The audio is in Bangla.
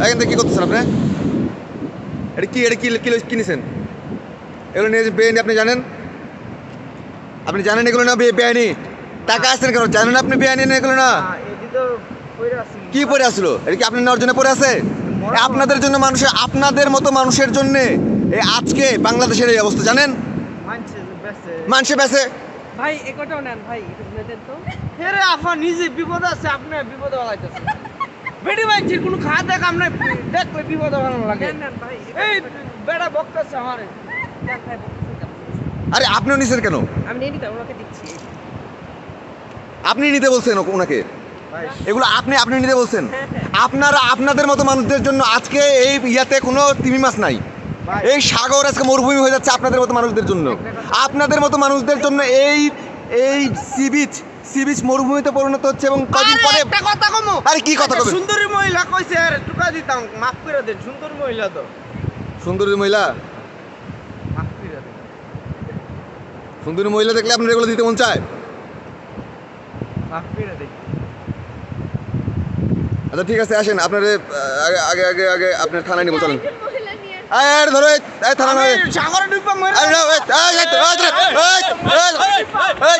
এখান থেকে কি করতেছেন আপনি? এটা কি কিনেছেন? এগুলো নিয়ে বেআইনি, আপনি জানেন? আপনি জানেন এগুলো না বেআইনি? টাকা আসছেন কেন? জানেন আপনি বেআইনি না এগুলো না? কি পরে আসলো? এটা কি আপনি নেওয়ার জন্য পরে আছে? আপনাদের জন্য, মানুষের, আপনাদের মতো মানুষের জন্য এই আজকে বাংলাদেশের এই অবস্থা, জানেন? মানুষে বেছে ভাই একটাও নেন ভাই, দেন তো। হেরে আপা নিজে বিপদ আছে, আপনি বিপদে ফেলাইতেছেন। বেডি মাইছির কোনো খাওয়া দেখ আপনি দেখলে বিপদে ফেলানো লাগে। নেন নেন ভাই, এই বেড়া বকতেছে আমারে। নেন ভাই, আরে আপনিও নিছেন কেন? আমি নিয়ে নিতে ওনাকে দিচ্ছি। আপনি নিতে বলছেন ওনাকে? ভাই এগুলো আপনি নিতে বলছেন? আপনারা, আপনাদের মতো মানুষদের জন্য আজকে এই ইয়াতে কোনো তিমি মাছ নাই। ভাই এই সাগর আজকে মরুভূমি হয়ে যাচ্ছে আপনাদের মতো মানুষদের জন্য। আপনাদের মতো মানুষদের জন্য এই এই সি বিচ মরুভূমিতে পরিণত হচ্ছে এবং কদিন পরে। একটা কথা কমু। আরে কি কথা কবেন? সুন্দরী মহিলা কইছে আর টুকা দিতাম, মাফ করে দেন। সুন্দরী মহিলা তো সুন্দরী মহিলা, মাফ করে দেন। সুন্দরী মহিলা দেখলে আপনার এগুলো দিতে মন চায়? মাফ করে দেন। আচ্ছা ঠিক আছে, আসেন আপনার আগে আগে আগে আগে আপনার থানায় নিব, চলেন। মহিলা নিয়ে এই ধরো, এই থানা নয়। সাগরে ডুববা মরে। আরে না, এই